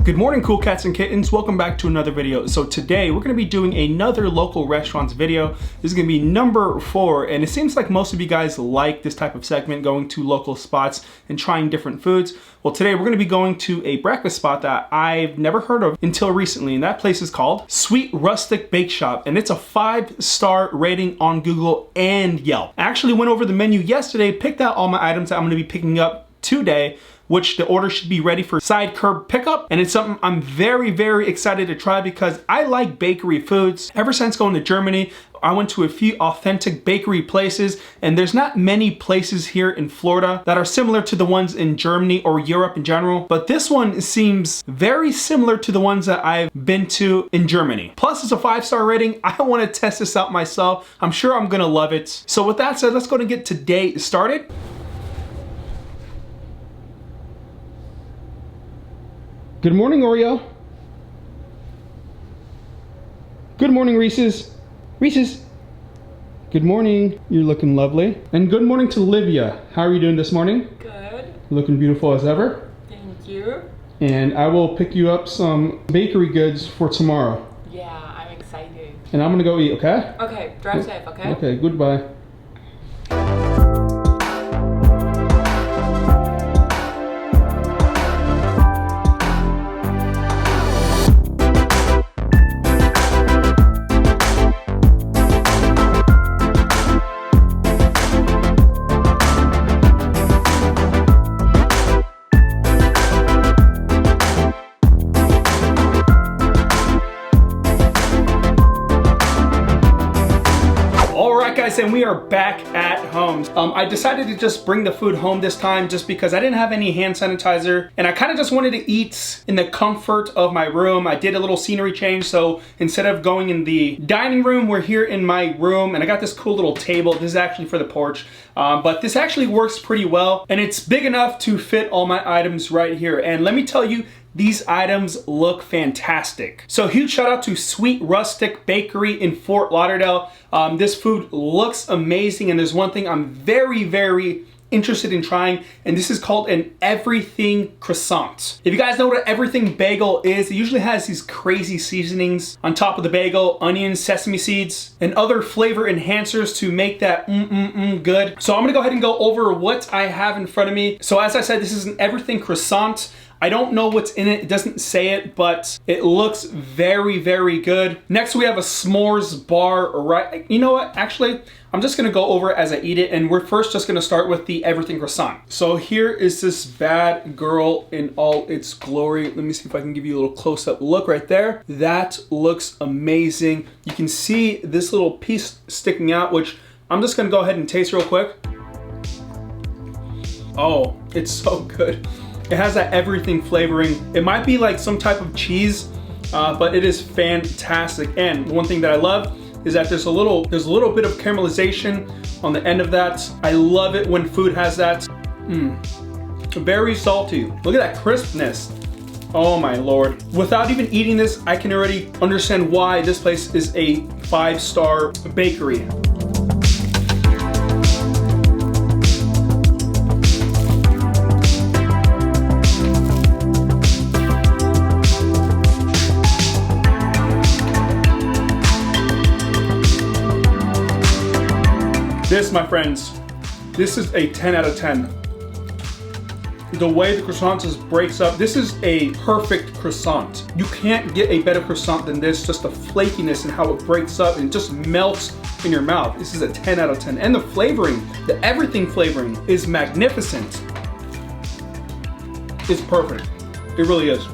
Good morning, cool cats and kittens. Welcome back to another video. So today we're going to be doing another local restaurants video. This is going to be number 4, and it seems like most of you guys like this type of segment, going to local spots and trying different foods. Well, today we're going to be going to a breakfast spot that I've never heard of until recently, and that place is called Sweet Rustic Bake Shop, and it's a 5-star rating on Google and Yelp. I actually went over the menu yesterday, picked out all my items that I'm going to be picking up today, which the order should be ready for side curb pickup. And it's something I'm very excited to try because I like bakery foods. Ever since going to Germany, I went to a few authentic bakery places, and there's not many places here in Florida that are similar to the ones in Germany or Europe in general. But this one seems very similar to the ones that I've been to in Germany. Plus it's a 5-star rating. I want to test this out myself. I'm sure I'm gonna love it. So with that said, let's go and get today started. Good morning, Oreo. Good morning, Reese's. Reese's. Good morning. You're looking lovely. And good morning to Livia. How are you doing this morning? Good. Looking beautiful as ever. Thank you. And I will pick you up some bakery goods for tomorrow. Yeah, I'm excited. And I'm gonna go eat, okay? Okay, drive safe, okay? Okay, goodbye. Guys, and we are back at home. I decided to just bring the food home this time just because I didn't have any hand sanitizer, and I kind of just wanted to eat in the comfort of my room. I did a little scenery change, so instead of going in the dining room, we're here in my room, and I got this cool little table. This is actually for the porch, but this actually works pretty well, and it's big enough to fit all my items right here. And let me tell you, these items look fantastic. So huge shout out to Sweet Rustic Bakery in Fort Lauderdale. This food looks amazing, and there's one thing I'm very interested in trying, and this is called an everything croissant. If you guys know what an everything bagel is, it usually has these crazy seasonings on top of the bagel, onions, sesame seeds, and other flavor enhancers to make that good. So I'm gonna go ahead and go over what I have in front of me. So as I said, this is an everything croissant. I don't know what's in it. It doesn't say it, but it looks very good. Next, we have a s'mores bar, right? You know what? Actually, I'm just gonna go over it as I eat it, and we're first just gonna start with the everything croissant. So here is this bad girl in all its glory. Let me see if I can give you a little close-up look right there. That looks amazing. You can see this little piece sticking out, which I'm just gonna go ahead and taste real quick. Oh, it's so good. It has that everything flavoring. It might be like some type of cheese, but it is fantastic. And one thing that I love is that there's a little bit of caramelization on the end of that. I love it when food has that. Very salty. Look at that crispness. Oh my Lord. Without even eating this, I can already understand why this place is a 5-star bakery. This, my friends, this is a 10 out of 10. The way the croissant just breaks up, this is a perfect croissant. You can't get a better croissant than this, just the flakiness and how it breaks up and just melts in your mouth. This is a 10 out of 10. And the flavoring, the everything flavoring is magnificent. It's perfect. It really is.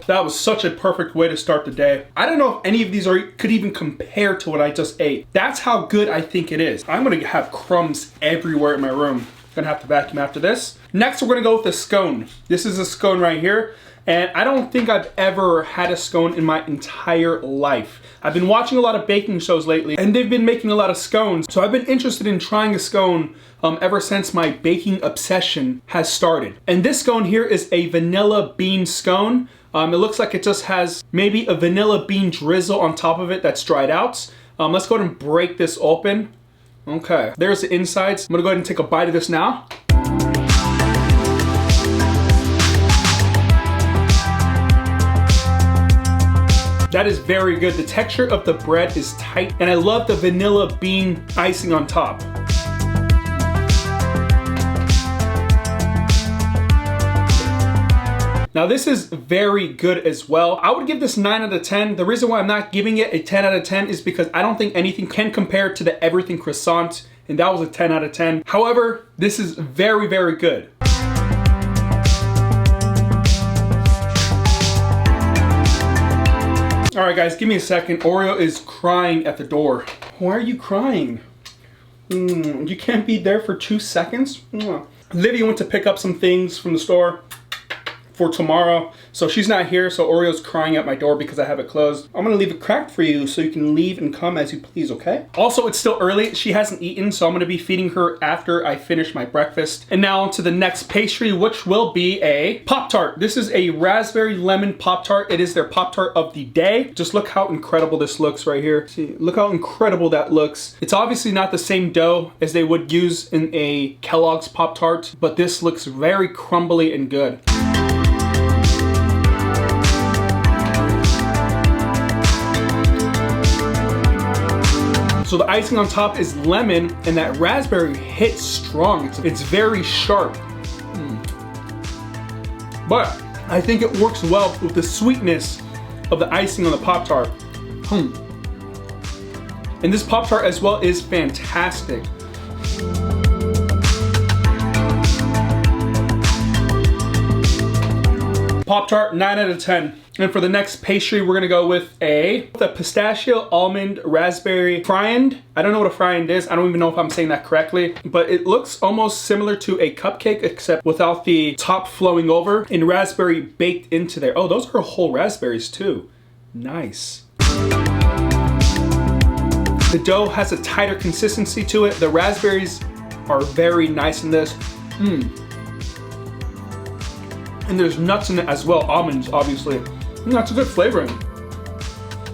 That was such a perfect way to start the day. I don't know if any of these could even compare to what I just ate. That's how good I think it is. I'm gonna have crumbs everywhere in my room. Gonna have to vacuum after this. Next, we're gonna go with a scone. This is a scone right here. And I don't think I've ever had a scone in my entire life. I've been watching a lot of baking shows lately, and they've been making a lot of scones. So I've been interested in trying a scone ever since my baking obsession has started. And this scone here is a vanilla bean scone. It looks like it just has maybe a vanilla bean drizzle on top of it that's dried out. Let's go ahead and break this open. Okay, there's the insides. I'm gonna go ahead and take a bite of this now. That is very good. The texture of the bread is tight, and I love the vanilla bean icing on top. Now this is very good as well. I would give this 9 out of 10. The reason why I'm not giving it a 10 out of 10 is because I don't think anything can compare to the everything croissant, and that was a 10 out of 10. However, this is very, very good. All right guys, give me a second. Oreo is crying at the door. Why are you crying? You can't be there for 2 seconds? Livia went to pick up some things from the store for tomorrow, so she's not here, so Oreo's crying at my door because I have it closed. I'm gonna leave it cracked for you so you can leave and come as you please, okay? Also, it's still early. She hasn't eaten, so I'm gonna be feeding her after I finish my breakfast. And now on to the next pastry, which will be a Pop-Tart. This is a raspberry lemon Pop-Tart. It is their Pop-Tart of the day. Just look how incredible this looks right here. See, look how incredible that looks. It's obviously not the same dough as they would use in a Kellogg's Pop-Tart, but this looks very crumbly and good. So the icing on top is lemon, and that raspberry hits strong. It's very sharp. But I think it works well with the sweetness of the icing on the Pop-Tart. And this Pop-Tart as well is fantastic. Pop-Tart, 9 out of 10. And for the next pastry, we're gonna go with the pistachio almond raspberry friand. I don't know what a friand is. I don't even know if I'm saying that correctly, but it looks almost similar to a cupcake, except without the top flowing over and raspberry baked into there. Oh, those are whole raspberries too. Nice. The dough has a tighter consistency to it. The raspberries are very nice in this. And there's nuts in it as well, almonds, obviously. That's a good flavoring.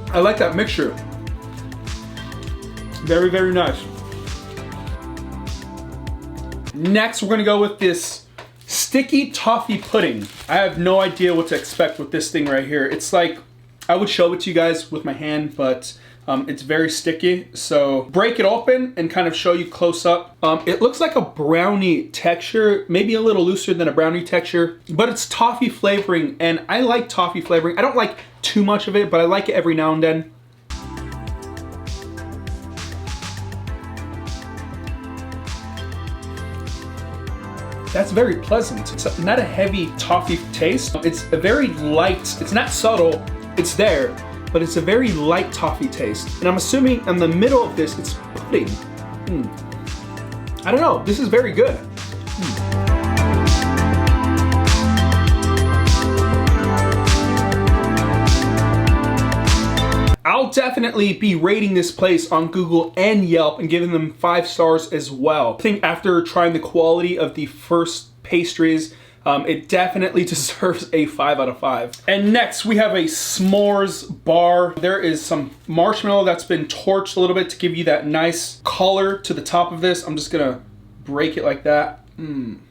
I like that mixture. Very, very nice. Next, we're gonna go with this sticky toffee pudding. I have no idea what to expect with this thing right here. It's like, I would show it to you guys with my hand, but it's very sticky. So break it open and kind of show you close up. It looks like a brownie texture, maybe a little looser than a brownie texture, but it's toffee flavoring, and I like toffee flavoring. I don't like too much of it, but I like it every now and then. That's very pleasant. It's not a heavy toffee taste. It's a very light, it's not subtle, it's there, but it's a very light toffee taste. And I'm assuming in the middle of this, it's pudding. I don't know, this is very good. I'll definitely be rating this place on Google and Yelp and giving them 5 stars as well. I think after trying the quality of the first pastries, it definitely deserves a 5 out of 5. And next we have a s'mores bar. There is some marshmallow that's been torched a little bit to give you that nice color to the top of this. I'm just gonna break it like that.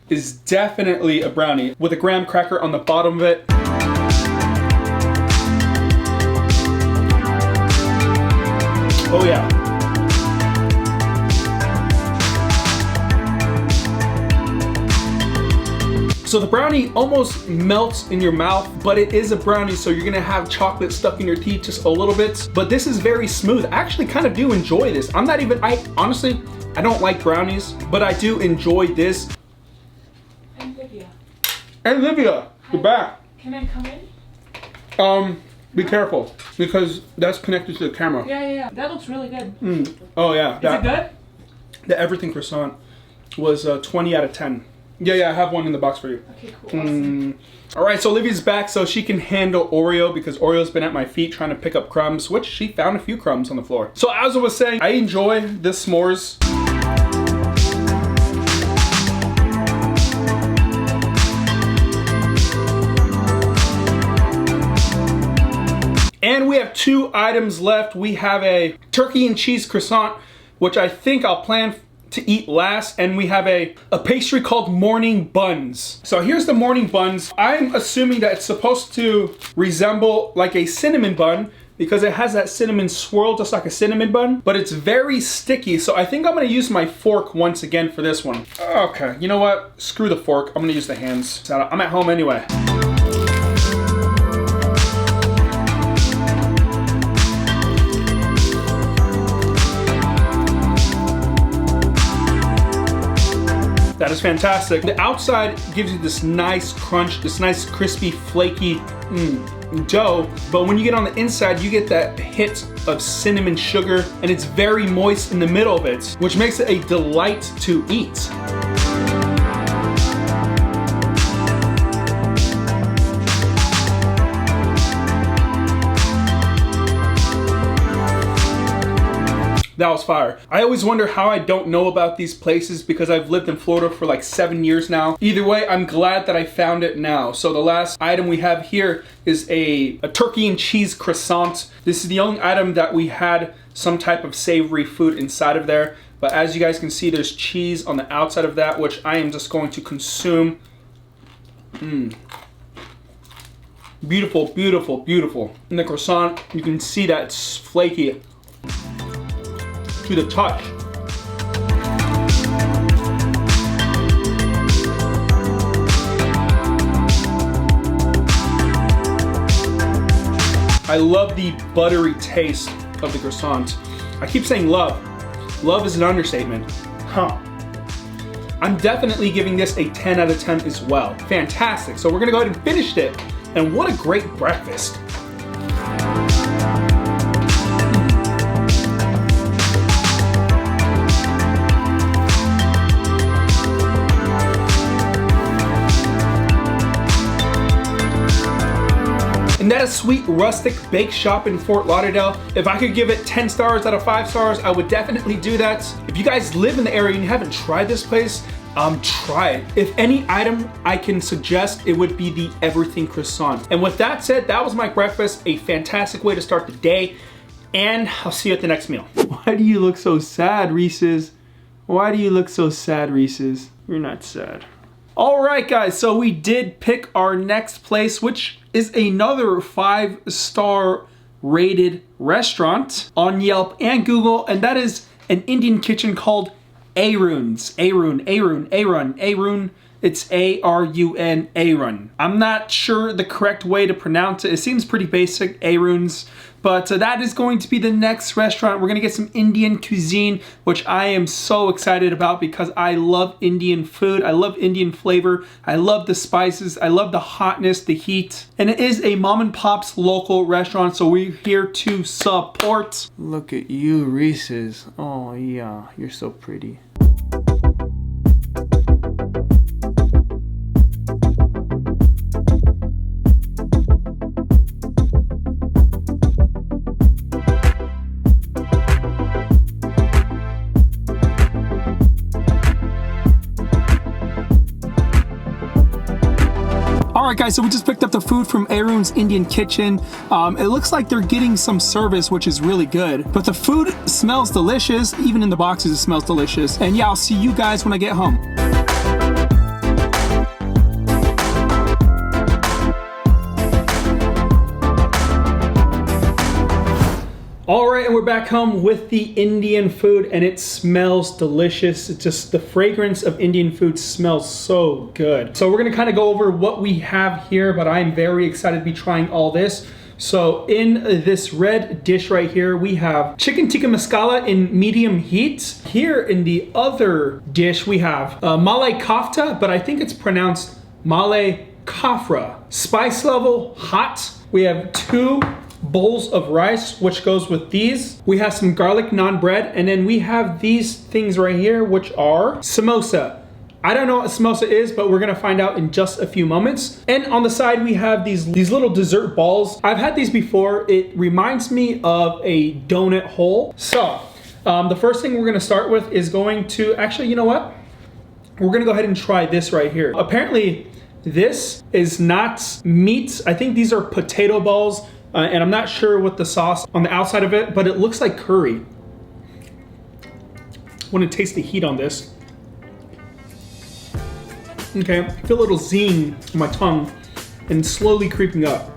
It's definitely a brownie with a graham cracker on the bottom of it. Oh yeah. So the brownie almost melts in your mouth, but it is a brownie, so you're gonna have chocolate stuck in your teeth just a little bit. But this is very smooth. I actually kind of do enjoy this. Honestly, I don't like brownies, but I do enjoy this. And Livia. And Livia, you're back. Can I come in? Be careful, because that's connected to the camera. Yeah. That looks really good. Oh yeah. Is it good? The everything croissant was 20 out of 10. Yeah, I have one in the box for you. Okay, cool. Awesome. All right, so Livia's back so she can handle Oreo because Oreo's been at my feet trying to pick up crumbs, which she found a few crumbs on the floor. So as I was saying, I enjoy this s'mores. And we have 2 items left. We have a turkey and cheese croissant which I think I'll plan to eat last, and we have a pastry called morning buns. So here's the morning buns. I'm assuming that it's supposed to resemble like a cinnamon bun because it has that cinnamon swirl just like a cinnamon bun, but it's very sticky. So I think I'm gonna use my fork once again for this one. Okay, you know what? Screw the fork, I'm gonna use the hands. I'm at home anyway. That is fantastic. The outside gives you this nice crunch, this nice crispy, flaky dough, but when you get on the inside, you get that hit of cinnamon sugar, and it's very moist in the middle of it, which makes it a delight to eat. That was fire. I always wonder how I don't know about these places because I've lived in Florida for like 7 years now. Either way, I'm glad that I found it now. So the last item we have here is a turkey and cheese croissant. This is the only item that we had some type of savory food inside of there. But as you guys can see, there's cheese on the outside of that, which I am just going to consume. Beautiful, beautiful, beautiful. In the croissant, you can see that it's flaky to the touch. I love the buttery taste of the croissant. I keep saying love. Love is an understatement. I'm definitely giving this a 10 out of 10 as well. Fantastic. So we're gonna go ahead and finish it. And what a great breakfast. And that is Sweet Rustic Bake Shop in Fort Lauderdale. If I could give it 10 stars out of 5 stars, I would definitely do that. If you guys live in the area and you haven't tried this place, try it. If any item I can suggest, it would be the everything croissant. And with that said, that was my breakfast. A fantastic way to start the day. And I'll see you at the next meal. Why do you look so sad, Reese's? Why do you look so sad, Reese's? You're not sad. All right, guys, so we did pick our next place, which is another 5-star rated restaurant on Yelp and Google, and that is an Indian kitchen called Arun's. Arun. It's A-R-U-N, Arun. I'm not sure the correct way to pronounce it. It seems pretty basic, Arun's. But that is going to be the next restaurant. We're gonna get some Indian cuisine, which I am so excited about because I love Indian food. I love Indian flavor. I love the spices. I love the hotness, the heat. And it is a mom and pop's local restaurant, so we're here to support. Look at you, Reese's. Oh yeah, you're so pretty. Alright guys, so we just picked up the food from Arun's Indian Kitchen. It looks like they're getting some service, which is really good. But the food smells delicious. Even in the boxes, it smells delicious. And yeah, I'll see you guys when I get home. All right, and we're back home with the Indian food, and it smells delicious. It's just the fragrance of Indian food smells so good. So we're gonna kind of go over what we have here, but I'm very excited to be trying all this. So in this red dish right here, we have chicken tikka masala in medium heat. Here in the other dish, we have malai kofta, but I think it's pronounced malai kafra. Spice level hot. We have 2 bowls of rice, which goes with these. We have some garlic naan bread, and then we have these things right here, which are samosa. I don't know what a samosa is, but we're gonna find out in just a few moments. And on the side, we have these little dessert balls. I've had these before. It reminds me of a donut hole. So the first thing we're gonna start with is going to, actually, you know what? We're gonna go ahead and try this right here. Apparently, this is not meat. I think these are potato balls. And I'm not sure what the sauce on the outside of it, but it looks like curry. want to taste the heat on this. Okay, I feel a little zing on my tongue and slowly creeping up.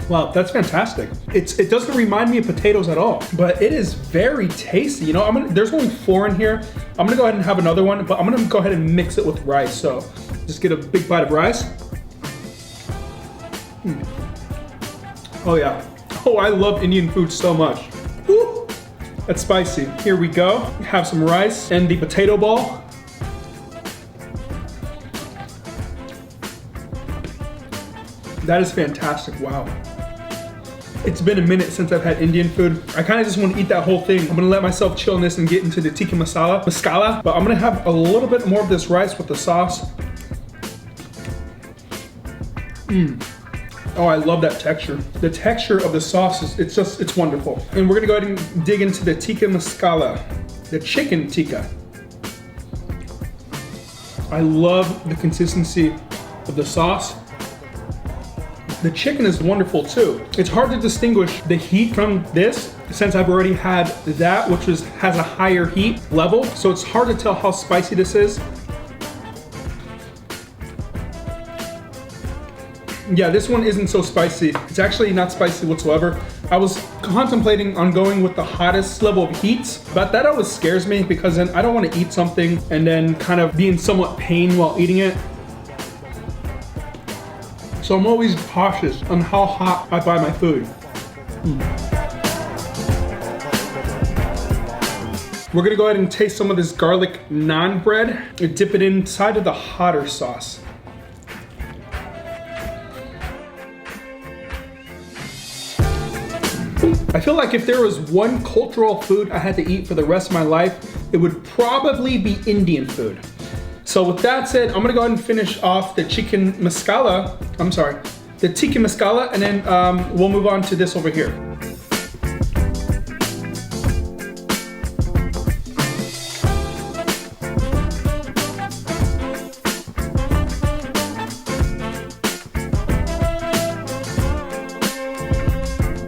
Wow, that's fantastic. It doesn't remind me of potatoes at all, but it is very tasty. You know, there's only 4 in here. I'm gonna go ahead and have another one, but I'm gonna go ahead and mix it with rice. So just get a big bite of rice. Oh yeah. Oh, I love Indian food so much. Woo! That's spicy. Here we go. Have some rice and the potato ball. That is fantastic, wow. It's been a minute since I've had Indian food. I kind of just want to eat that whole thing. I'm gonna let myself chill in this and get into the tikka masala, but I'm gonna have a little bit more of this rice with the sauce. Oh, I love that texture. The texture of the sauce it's wonderful. And we're gonna go ahead and dig into the tikka masala, the chicken tikka. I love the consistency of the sauce. The chicken is wonderful too. It's hard to distinguish the heat from this since I've already had that, which has a higher heat level. So it's hard to tell how spicy this is. Yeah, this one isn't so spicy. It's actually not spicy whatsoever. I was contemplating on going with the hottest level of heat, but that always scares me because then I don't want to eat something and then kind of be in somewhat pain while eating it. So I'm always cautious on how hot I buy my food. We're gonna go ahead and taste some of this garlic naan bread and dip it inside of the hotter sauce. I feel like if there was one cultural food I had to eat for the rest of my life, it would probably be Indian food. So with that said, I'm gonna go ahead and finish off the chicken masala. The tikka masala, and then we'll move on to this over here.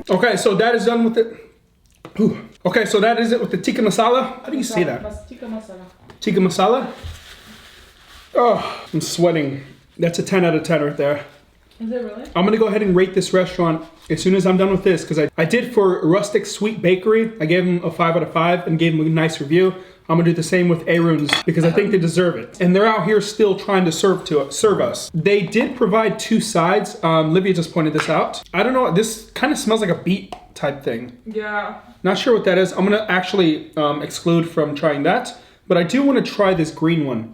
Okay, so that is done with it. Okay, so that is it with the tikka masala. How do you say that? Tikka masala. Tikka masala? Oh, I'm sweating. That's a 10 out of 10 right there. Is it really? I'm gonna go ahead and rate this restaurant as soon as I'm done with this, because I did for Rustic Sweet Bakery. I gave them a 5 out of 5 and gave them a nice review. I'm gonna do the same with Arun's because I think they deserve it. And they're out here still trying to serve us. They did provide 2 sides. Livia just pointed this out. I don't know, this kind of smells like a beet type thing. Yeah. Not sure what that is. I'm gonna actually exclude from trying that, but I do wanna try this green one.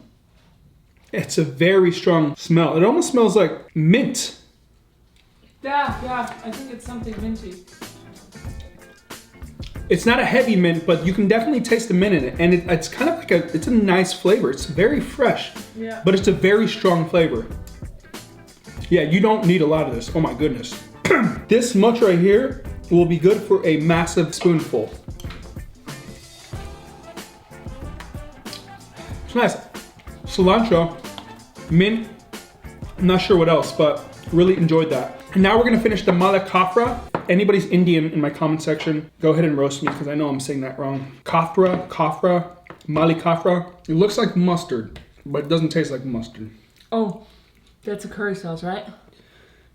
It's a very strong smell. It almost smells like mint. Yeah, I think it's something minty. It's not a heavy mint, but you can definitely taste the mint in it. And it's kind of like it's a nice flavor. It's very fresh, yeah, but it's a very strong flavor. Yeah, you don't need a lot of this. Oh my goodness. This much right here will be good for a massive spoonful. It's nice. Cilantro, mint, I'm not sure what else, but really enjoyed that. And now we're gonna finish the mala kafra. Anybody's Indian in my comment section, go ahead and roast me because I know I'm saying that wrong. Kafra, mali kafra. It looks like mustard, but it doesn't taste like mustard. Oh, that's a curry sauce, right?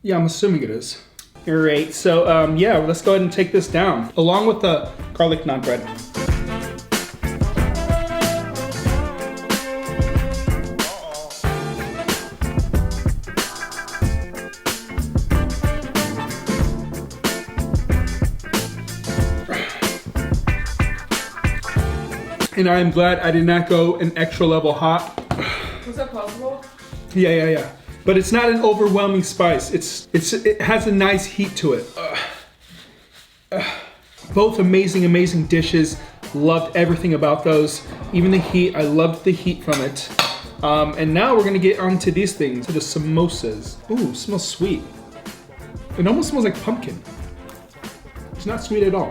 Yeah, I'm assuming it is. All right, so yeah, let's go ahead and take this down along with the garlic naan bread. And I am glad I did not go an extra level hot. Was that possible? Yeah. But it's not an overwhelming spice. It has a nice heat to it. Both amazing dishes. Loved everything about those. Even the heat, I loved the heat from it. And now we're gonna get onto these things, to the samosas. Ooh, smells sweet. It almost smells like pumpkin. It's not sweet at all.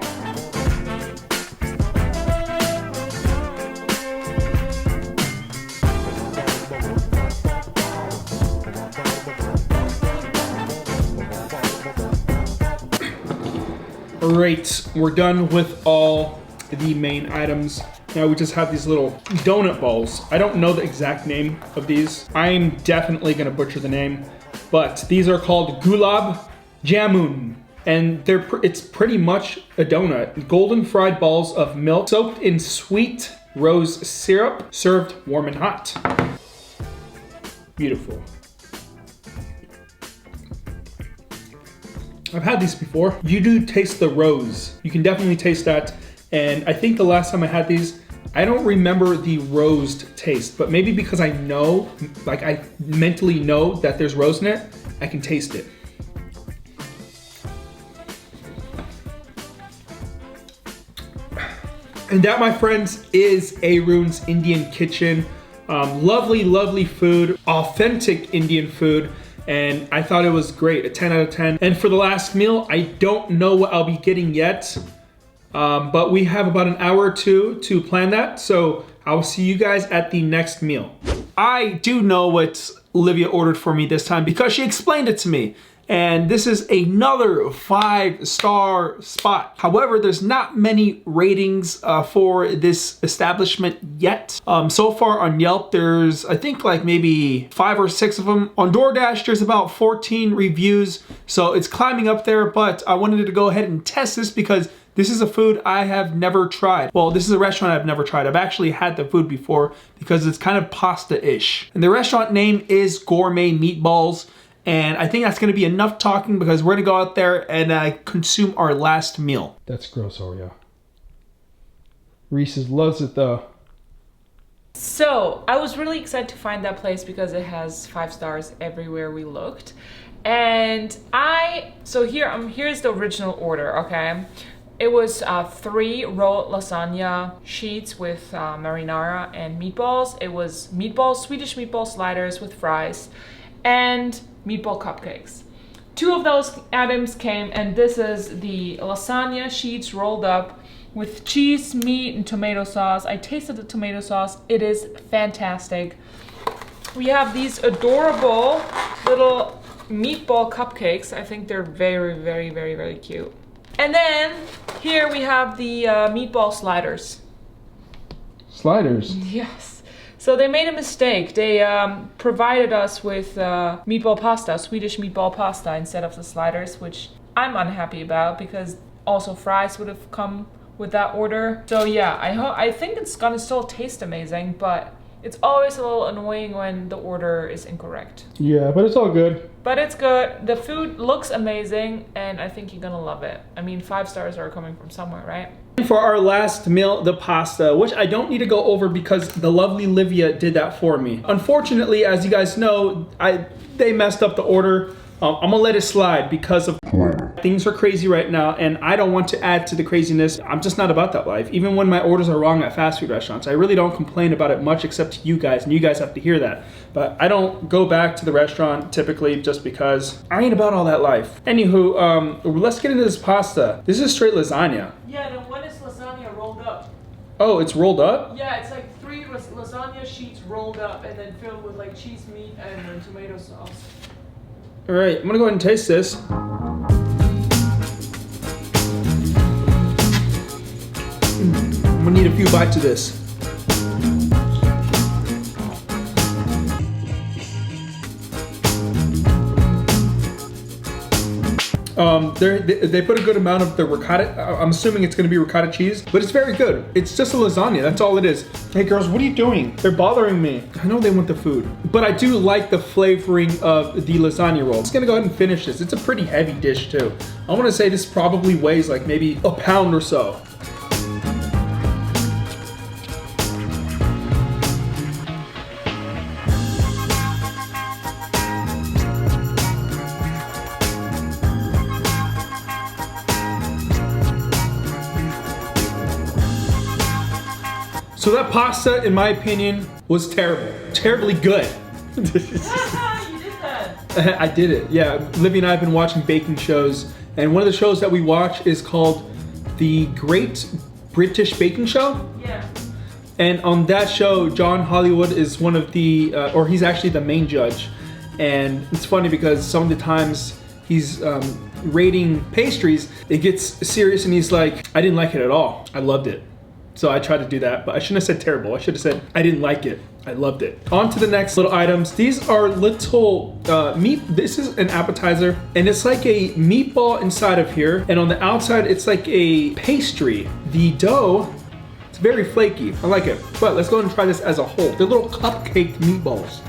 Great, we're done with all the main items. Now we just have these little donut balls. I don't know the exact name of these. I'm definitely gonna butcher the name, but these are called gulab jamun. And it's pretty much a donut. Golden fried balls of milk soaked in sweet rose syrup, served warm and hot. Beautiful. I've had these before. You do taste the rose. You can definitely taste that. And I think the last time I had these, I don't remember the rosed taste, but maybe because I know, like I mentally know that there's rose in it, I can taste it. And that, my friends, is Arun's Indian Kitchen. Lovely, lovely food, authentic Indian food. And I thought it was great, a 10 out of 10. And for the last meal, I don't know what I'll be getting yet, but we have about an hour or two to plan that. So I'll see you guys at the next meal. I do know what Livia ordered for me this time because she explained it to me. And this is another 5-star spot. However, there's not many ratings for this establishment yet. So far on Yelp, there's I think like maybe 5 or 6 of them. On DoorDash, there's about 14 reviews. So it's climbing up there, but I wanted to go ahead and test this because this is a food I have never tried. Well, this is a restaurant I've never tried. I've actually had the food before because it's kind of pasta-ish. And the restaurant name is Gourmet Meatballs. And I think that's gonna be enough talking because we're gonna go out there and consume our last meal. That's gross, Oreo. Reese's loves it though. So I was really excited to find that place because it has 5 stars everywhere we looked. And here's the original order, okay? It was 3 rolled lasagna sheets with marinara and meatballs. It was meatballs, Swedish meatball sliders with fries, and meatball cupcakes. 2 of those items came, and this is the lasagna sheets rolled up with cheese, meat, and tomato sauce. I tasted the tomato sauce. It is fantastic. We have these adorable little meatball cupcakes. I think they're very, very, very, very cute. And then here we have the meatball sliders. Sliders? Yes. So they made a mistake. They provided us with meatball pasta, Swedish meatball pasta, instead of the sliders, which I'm unhappy about because also fries would have come with that order. So yeah, I think it's gonna still taste amazing, but it's always a little annoying when the order is incorrect. Yeah, but it's all good. But it's good. The food looks amazing, and I think you're gonna love it. I mean, 5 stars are coming from somewhere, right? For our last meal, the pasta, which I don't need to go over because the lovely Livia did that for me. Unfortunately, as you guys know, they messed up the order. I'm gonna let it slide because of things are crazy right now, and I don't want to add to the craziness. I'm just not about that life. Even when my orders are wrong at fast food restaurants, I really don't complain about it much except to you guys, and you guys have to hear that. But I don't go back to the restaurant typically just because I ain't about all that life. Anywho, let's get into this pasta. This is straight lasagna. Yeah, the one is lasagna rolled up. Oh, it's rolled up? Yeah, it's like 3 lasagna sheets rolled up and then filled with like cheese, meat, and tomato sauce. All right, I'm gonna go ahead and taste this. I'm gonna need a few bites of this. They put a good amount of the ricotta. I'm assuming it's gonna be ricotta cheese, but it's very good. It's just a lasagna, that's all it is. Hey girls, what are you doing? They're bothering me. I know they want the food, but I do like the flavoring of the lasagna roll. I'm just gonna go ahead and finish this. It's a pretty heavy dish too. I wanna say this probably weighs like maybe a pound or so. So that pasta, in my opinion, was terrible. Terribly good. You did that. I did it, yeah. Livia and I have been watching baking shows, and one of the shows that we watch is called The Great British Baking Show. Yeah. And on that show, John Hollywood is one of the, or he's actually the main judge. And it's funny because some of the times he's rating pastries, it gets serious and he's like, I didn't like it at all. I loved it. So I tried to do that, but I shouldn't have said terrible. I should have said I didn't like it. I loved it. On to the next little items. These are little meat. This is an appetizer, and it's like a meatball inside of here. And on the outside, it's like a pastry. The dough, it's very flaky. I like it. But let's go ahead and try this as a whole. They're little cupcake meatballs.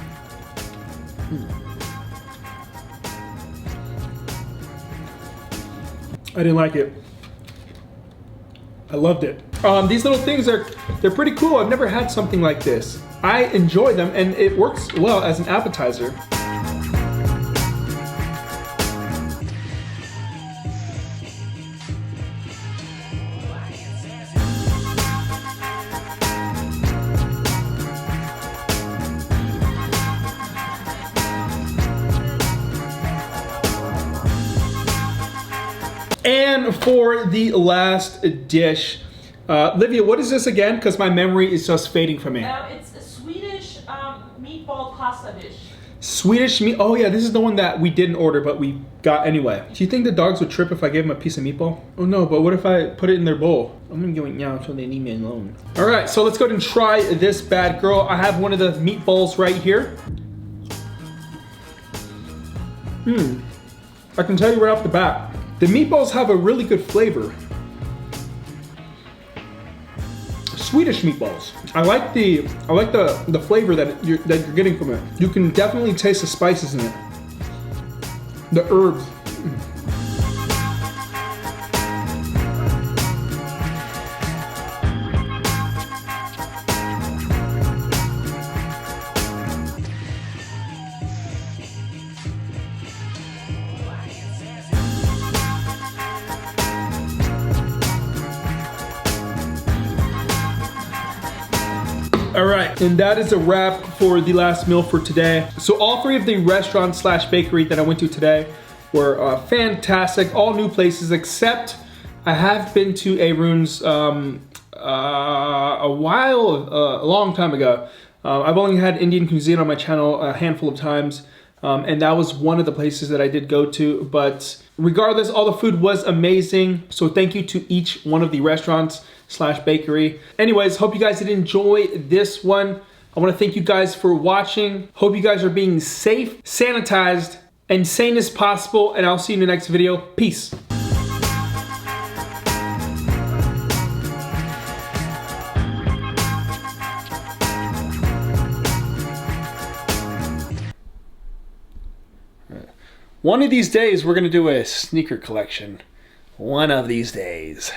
I didn't like it. I loved it. These little things they're pretty cool. I've never had something like this. I enjoy them, and it works well as an appetizer. And for the last dish, Livia, what is this again? Because my memory is just fading from me. It's a Swedish meatball pasta dish. Swedish meat. Oh yeah, this is the one that we didn't order, but we got anyway. Do you think the dogs would trip if I gave them a piece of meatball? Oh no, but what if I put it in their bowl? I'm gonna go now so they leave me alone. All right, so let's go ahead and try this bad girl. I have one of the meatballs right here. I can tell you right off the bat, the meatballs have a really good flavor. Swedish meatballs. I like the flavor that you're getting from it. You can definitely taste the spices in it. The herbs. All right, and that is a wrap for the last meal for today. So all three of the restaurants slash bakery that I went to today were fantastic, all new places, except I have been to Arun's a long time ago. I've only had Indian cuisine on my channel a handful of times, and that was one of the places that I did go to. But regardless, all the food was amazing. So thank you to each one of the restaurants slash bakery. Anyways, hope you guys did enjoy this one. I want to thank you guys for watching. Hope you guys are being safe, sanitized, and sane as possible. And I'll see you in the next video. Peace. One of these days, we're gonna do a sneaker collection. One of these days.